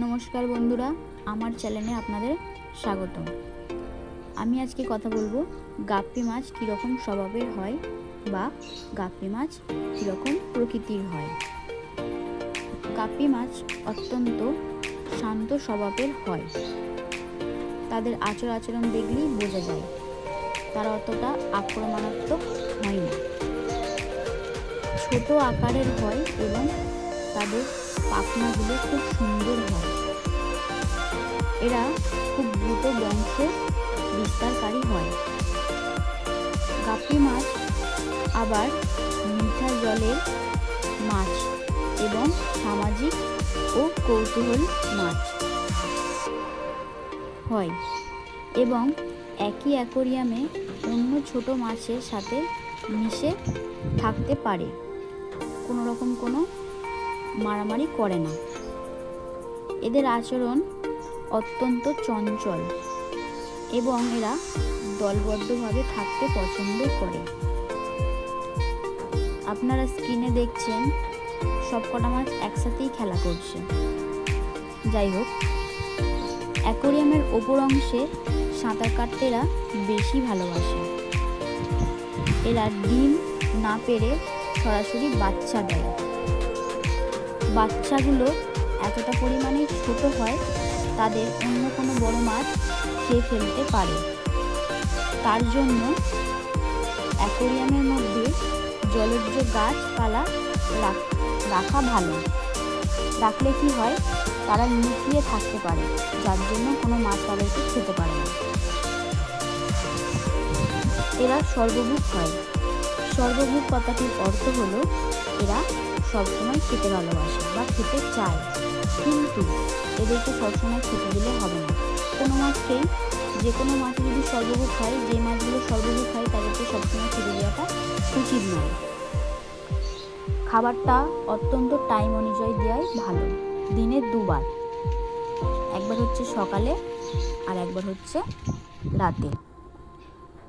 নমস্কার বন্ধুরা, আমার চ্যানেলে আপনাদের স্বাগতম। আমি আজকে কথা বলবো গাপ্পি মাছ কীরকম স্বভাবের হয় বা গাপ্পি মাছ কীরকম প্রকৃতির হয়। গাপ্পি মাছ অত্যন্ত শান্ত স্বভাবের হয়। তাদের আচরণ দেখলেই বোঝা যায় তারা অতটা আক্রমণাত্মক হয় না। ছোট আকারের হয় এবং তাদের পাখনাগুলো খুব সুন্দর হয়। এরা খুব দ্রুত বংশ বিস্তারকারী হয়। গাপ্পি মাছ আবার মিঠা জলের মাছ এবং সামাজিক ও কৌতূহল মাছ হয় এবং একই অ্যাকোয়ারিয়ামে অন্য ছোট মাছের সাথে মিশে থাকতে পারে। কোনো রকম কোনো মারামারি করে না। এদের আচরণ অত্যন্ত চঞ্চল এবং এরা দলবদ্ধভাবে থাকতে পছন্দ করে। আপনারা স্ক্রিনে দেখছেন সবকটা মাছ একসাথেই খেলা করছে। যাই হোক, অ্যাকোয়ারিয়ামের ওপর অংশে সাঁতার কাটতে এরা বেশি ভালোবাসে। এরা ডিম না পেরে সরাসরি বাচ্চা দেয়। বাচ্চাগুলো এতটা পরিমাণে ছোট হয় তাদের অন্য কোনো বড় মাছ খেয়ে ফেলতে পারে। তার জন্য অ্যাকোয়ারিয়ামের মধ্যে জলজ গাছপালা রাখা ভালো। রাখলে কি হয়, তারা লুকিয়ে থাকতে পারে, যার জন্য কোনো মাছ তাদেরকে খেতে পারে না। এরা সর্বভুক হয়। সর্বভুক কথাটির অর্থ হলো এরা সবসময় খেতে ভালোবাসে বা খেতে চায়, কিন্তু এদেরকে সবসময় খেতে দিলে হবে না। কোনো মাছকেই, যে কোনো মাছ যদি সর্বভুক হয়, যে মাছগুলো সর্বভুক হয় তাদেরকে সবসময় খেতে দেওয়াটা উচিত নয়। খাবারটা অত্যন্ত টাইম অনুযায়ী দেওয়াই ভালো। দিনে দুবার, একবার হচ্ছে সকালে আর একবার হচ্ছে রাতে।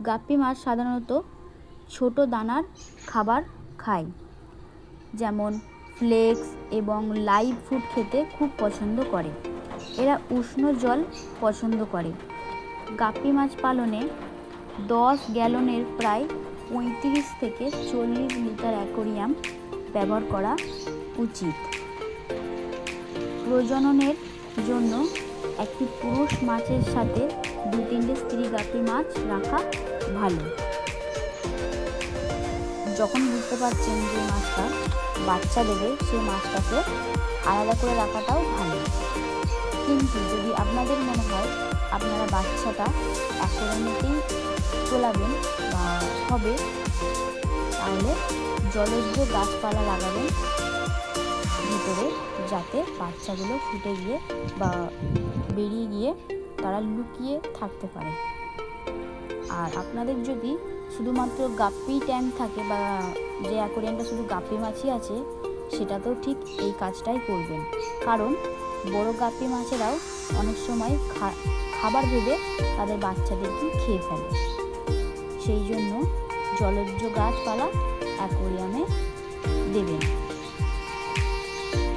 গাপ্পি মাছ সাধারণত ছোট দানার খাবার খায়, যেমন ফ্লেক্স এবং লাইভ ফুড খেতে খুব পছন্দ করে। এরা উষ্ণ জল পছন্দ করে। গাপ্পি মাছ পালনে 10 গ্যালনের প্রায় 35 থেকে 40 লিটার অ্যাকোয়ারিয়াম ব্যবহার করা উচিত। প্রজননের জন্য একটি পুরুষ মাছের সাথে 2-3টে স্ত্রী গাপ্পি মাছ রাখা ভালো। যখন বুঝতে পারছেন যে মাছটা বাচ্চা দেবে, সেই মাছটাকে আলাদা করে রাখাটাও ভালো। কিন্তু যদি আপনাদের মনে হয় আপনারা বাচ্চাটা অ্যাকোয়ারিয়ামেতেই তোলাবেন বা হবে, তাহলে জলজ গাছপালা লাগাবেন ভিতরে, যাতে বাচ্চাগুলো ফুটে গিয়ে বা বেরিয়ে গিয়ে তারা লুকিয়ে থাকতে পারে। আর আপনাদের যদি শুধুমাত্র গাপ্পি ট্যাঙ্ক থাকে বা যে অ্যাকোয়ারিয়ামটা শুধু গাপ্পি মাছই আছে, সেটাতেও ঠিক এই কাজটাই করবেন। কারণ বড় গাপ্পি মাছেরাও অনেক সময় খাবার ভেবে তাদের বাচ্চাদেরকে খেয়ে ফেলে। সেই জন্য জলজ গাছপালা অ্যাকোয়ারিয়ামে দেবেন।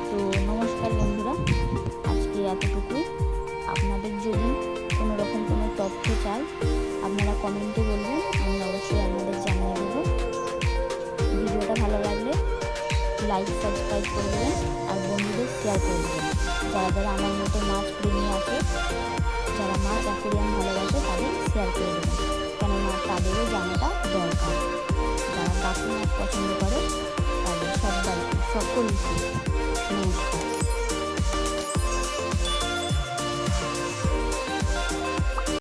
তো নমস্কার বন্ধুরা, আজকে এতটুকুই। আপনাদের যদি কোনো রকম কোনো তথ্য চাই আপনারা কমেন্টে বলবেন, আমি অবশ্যই আপনাদের জানিয়ে দেবো। ভিডিওটা ভালো লাগলে লাইক সাবস্ক্রাইব করে দেবেন আর বন্ধুদের শেয়ার করে দেবেন। যারা যারা আমার মতো মাছ প্রেমী আছে, যারা মাছ অ্যাকোয়ারিয়াম ভালোবাসে, তাদের শেয়ার করে দেবেন, কেননা তাদেরও জানাটা দরকার। যারা গাপ্পি মাছ পছন্দ করে তাদের সকলকে নমস্কার।